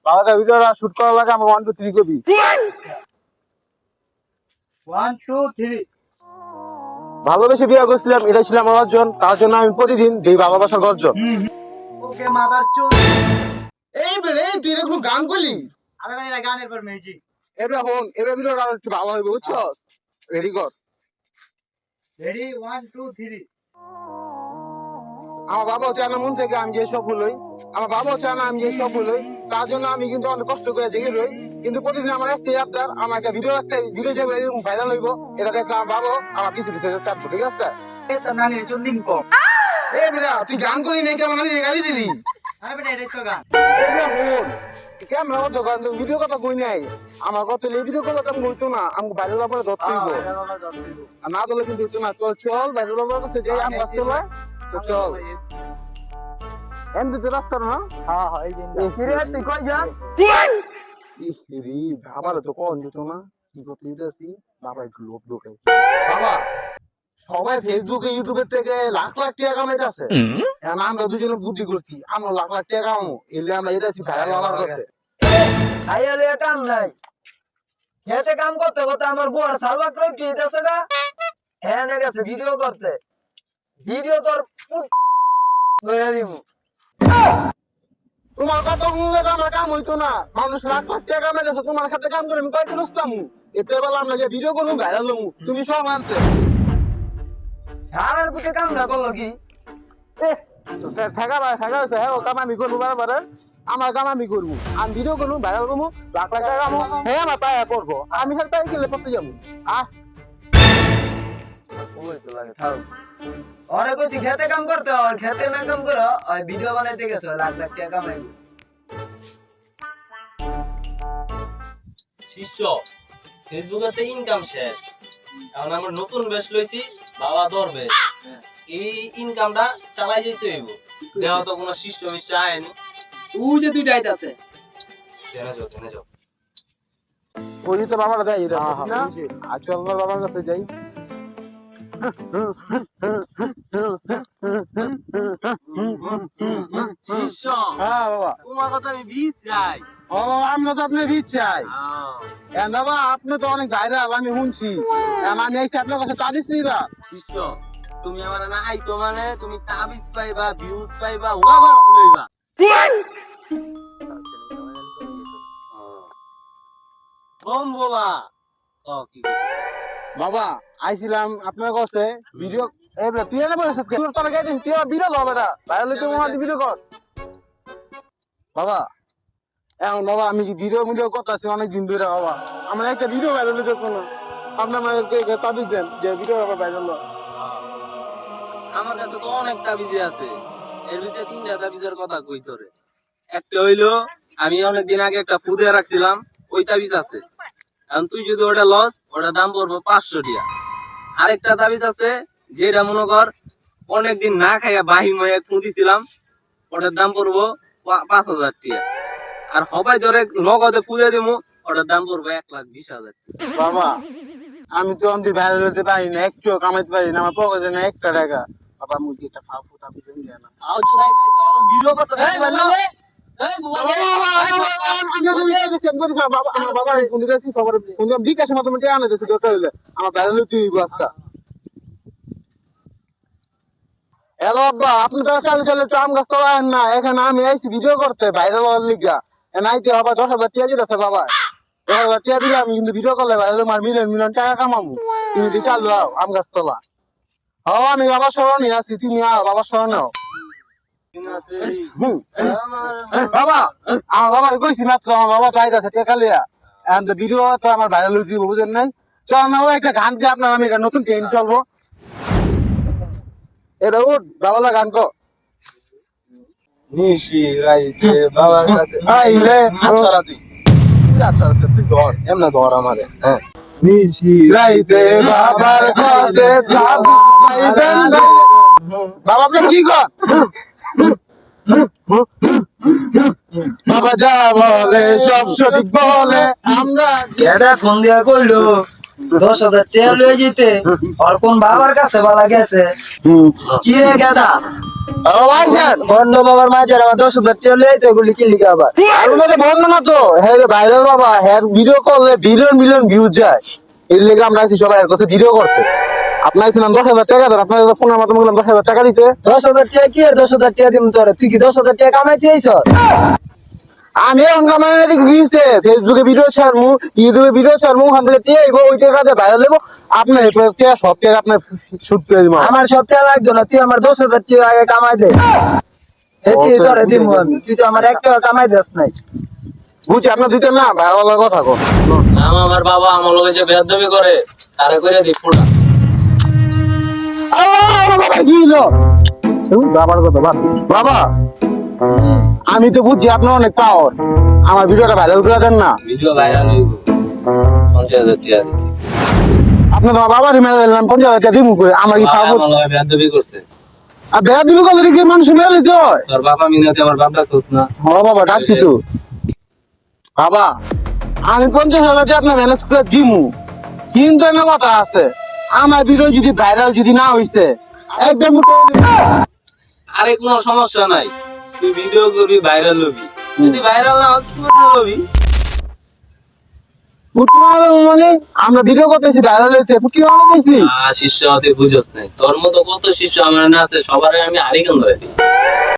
বাবাকে ভিডিওটা শুট করা লাগে আমার 1 2 3 কবি 1 2 3 ভালোবেসে বিয়ে করছিলাম, এটা ছিল আমার অর্জন। তার জন্য আমি প্রতিদিন দেই ভালোবাসার গর্জন। ওকে মাদার চোদ। এই বেরে তুই এরকম গান করলি? আরে ভাই এটা গানের পর মিউজিক। এবার হন, এবার ভিডিওটা আর একটু ভালো হবে, বুঝছস? রেডি কর। রেডি 1 2 3 আমার বাবাও চায় না মন থেকে আমি যে সফল হই, আমার বাবাও চায় না আমি যে সফল হই। তার জন্য আমি কিন্তু অনেক কষ্ট করে জেগে রই, কিন্তু প্রতিদিন আমার একটাই আবদার, আমার একটা ভিডিও যাবে এরকম ভাইরাল হইব, এটা দেখে আমার বাবা আমার পিছু পিছু চাপবো, ঠিক আছে? এ তো নানি চুদিং কো। এই বেটা তুই গান করি নাই, কেমন গালি দিলি? আরে বেটা এটাই তো গান। এবার হন, ক্যামেরা মতো গান, ভিডিও কথা কই নাই। আমার কথা এই ভিডিও কথা আমি বলতো না, আমাকে বাইরের ব্যাপারে ধরতে হইব, আর না ধরলে কিন্তু হইতো না। চল চল বাইরের ব্যাপারে কাছে যাই, আমি আসতে হয় তো চল। এমনিতে রাস্তা না? হ্যাঁ হ্যাঁ এই দিন। ফিরে তুই কই যা? ইহরি বাবার তো কোন দিত না, কি করতে দিতেছি বাবা একটু লোক ঢোকাই। বাবা সবাই ফেসবুকে ইউটিউবের থেকে লাখ লাখ টাকা কামাইতেছে, এখন আমরা দুজনে বুদ্ধি করছি আমরা লাখ লাখ টাকা কামাবো, এলে আমরা এটা ভাইরাল হওয়ার কাছে। খাইয়ালে কাম নাই। খেতে কাম করতে করতে আমার গোয়ার সার্ভার ক্রাইম কি হইতাছে গা? হ্যাঁ না গেছে ভিডিও করতে। ভিডিও তোর করে দিমু। তোমার কথা শুনলে তো আমার কাম হইতো না, মানুষ লাখ লাখ টাকা কামাইতেছে, তোমার সাথে কাম করে আমি কয়টা বুঝতাম? এতে বললাম আমরা যে ভিডিও করবো ভাইরাল হবো, তুমি সব মানতে। সারার পুতে কাম না করলো কি? ঠেকা ভাই ঠেকা হয়েছে, হ্যাঁ ও কাম আমি করবো বারবার, আমার কাম আমি করবো, আমি ভিডিও করবো ভাইরাল করবো, লাখ লাখ টাকা কামো, হ্যাঁ আমার তাই করবো, আমি খালি তাই খেলে করতে যাবো। আহ ওই তো লাগে থাও। ওরে কইছি খেতে কাম করতে হয়, খেতে না কাম করো, ওই ভিডিও বানাইতে গেছো লাখ লাখ টাকা কামাইবো। শিষ্য ফেসবুকেতে ইনকাম শেষ, এখন আমরা নতুন বেশ লইছি বাবা দর বেশ, এই ইনকামটা চালাই যেতে হইব, যেহেতু কোনো শিষ্য মিষ্য আয়নি। ও যে দুইটা আইতাছে। জেনে যাও ওই তো বাবারা দেয় এটা না, আর চল না বাবার কাছে যাই। শিষ্য হ্যাঁ বাবা, তোমার কথা আমি বিশ্বাই। ও বাবা আমরা তো আপনি ভিড় চাই। বাবা আপনি তো অনেক ভাইরাল আমি শুনছি, আমি আইছি আপনার কাছে তাবিজ নিবা। শিষ্য তুমি আমার না আইছো মানে তুমি তাবিজ পাইবা, ভিউজ পাইবা, ওভার লইবা। বম বলা ও কি বাবা আইছিলাম আপনার কাছে ভিডিও, এবার তুই এনে বলেছিস তোর গাইছিস তুই ভিডিও লও বেটা, ভাইরাল তুই মনে ভিডিও কর। বাবা এখন বাবা আমি ভিডিও করতেছি অনেক দিন ধরে, বাবা আমার একটা ভিডিও ভাইরাল হইতেছে না, আপনি আমাদেরকে তাবিজ দেন যে ভিডিও আবার ভাইরাল হয়। আমার কাছে তো অনেক তাবিজে আছে, এর ভিতরে 3টা তাবিজের কথা কই তোরে। একটা হইলো আমি অনেকদিন আগে একটা ফুদে রাখছিলাম, ওই তাবিজ আছে, এখন তুই যদি ওটা লস ওটার দাম পড়বো 500 টাকা। আরেকটা তাবিজ আছে যেটা মনে কর অনেকদিন না খাইয়া বাহিম হয়ে ফুদিছিলাম, ওটার দাম পড়বো 5000 টাকা। আর সবাই জোরে নগদে ফুদে দিমু, ওটার দাম পড়বো 1,20,000 টাকা। বাবা আমি তো অন্তি ভাইরাল হতে পারি না, একটু কামাইতে পারি না, আমার পকেটে না 1 টাকা। বাবা মুই এটা ফাও ফুটা বিদেন না। আও চুরাই দে তো ভিডিও করতে এই পারলো। বলে এই বুয়া বিকাশের মাধ্যমে আনে দিচ্ছে দরকার হইলে আমার ভাইরাল হইতে হইব আজকা। হ্যালো আব্বা, আপনি তো চালু চালু আম গাছ তো না, এখানে আমি আইছি ভিডিও করতে ভাইরাল হওয়ার লিগা, নাইতে বাবা 10,000 টাকা দিতেছে বাবা, 10,000 টাকা দিলে আমি কিন্তু ভিডিও করলে ভাইরাল আমার মিলিয়ন মিলিয়ন টাকা কামাবো, তুমি যদি চালু আও আম গাছ তোলা। হ্যাঁ আমি বাবার স্মরণে আছি, তুমি আও বাবার স্মরণে আও। বাবা আমার বাবার কইছি মাত্র, আমার বাবা চাইতেছে টাকা লিয়া, এখন তো ভিডিও তো আমার ভাইরাল হয়ে দিব, বুঝেন নাই? চল না ও একটা গান কে আপনার আমি একটা নতুন ট্রেন চলবো, এটা উঠ বাবালা গান কো। নিশি রাইতে বাবার কাছে আইলে আচ্ছা তুই আচ্ছা তুই ধর এমনা ধর আমারে। হ্যাঁ নিশি রাইতে বাবার কাছে তাবিজ পাইবেন না। বাবা আপনি কি কর? বাবা যা বলে সব সঠিক বলে, আমরা কেডা ফোন দিয়া কইলো 10,000 টাকা লয়ে যেতে আর কোন বাবার কাছে বলা গেছে কি রে গাদা বাবা আইছেন বন্ধ বাবার মাঝে আমার 10,000 টাকা লয়ে তো এগুলি কি লিখা আবার আর মধ্যে বন্ধ না তো হ্যাঁ ভাইরাল বাবা হ্যাঁ ভিডিও করলে বিলিয়ন বিলিয়ন ভিউজ যায় এর লেগে আমরা আছি সবাই এর কাছে ভিডিও করতে আপনার ছিলাম 10,000 টাকা দেন আপনার ফোনের মাধ্যমে বললাম 10,000 টাকা দিতে 10,000 টাকা কি 10,000 টাকা দিম তোরে তুই কি 10,000 টাকা কামাইতে আইছ আমি এখন কামাই দিকে গিয়েছে ফেসবুকে ভিডিও ছাড়মু ইউটিউবে ভিডিও ছাড়মু ওখান থেকে টিয়ে ওই টাকাতে ভাইরাল দেবো আপনার সব টাকা আপনার শুট করে দিব আমার সব টাকা লাগতো না তুই আমার 10,000 টাকা আগে কামাই দে এটি তোরে দিমু আমি তুই তো আমার 1 টাকা কামাই দেস নাই বুঝছি আপনার দিতে না ভাইরাল কথা কো আমার বাবা আমার লগে যে বেয়াদবি করে তারে কইরা দি পুরা বাবা কি হলো বাবার কথা বাদ বাবা আমি তো বুঝছি আপনার অনেক পাওয়ার আমার ভিডিওটা ভাইরাল করে দেন না ভিডিও ভাইরাল হইব 50,000 টাকা দিতে আপনার তো বাবার মেরে দিলাম 50,000 টাকা দিমু করে আমার কি খাবো আমার লগে বেয়াদবি করছে আর বেয়া দিবি কত দিকে মানুষ মেরে দিতে হয় তোর বাবা মিনতি আমার বাপটা সোস না হ বাবা ডাকছি তো বাবা আমি 50,000 টাকা আপনার ম্যানেজ করে দিমু কিন্তু একটা কথা আছে আমার ভিডিও যদি ভাইরাল যদি না হইছে একদম আরে কোনো সমস্যা নাই তুই ভিডিও করবি ভাইরাল হবি যদি ভাইরাল না হয় কি হবি মানে আমরা ভিডিও করতেছি ভাইরাল হইতে কি ভালো কইছি শিষ্য তুই বুঝছ নাই তোর মতো কত শিষ্য আমার না আছে সবার আমি হারিকেন ধরে দিই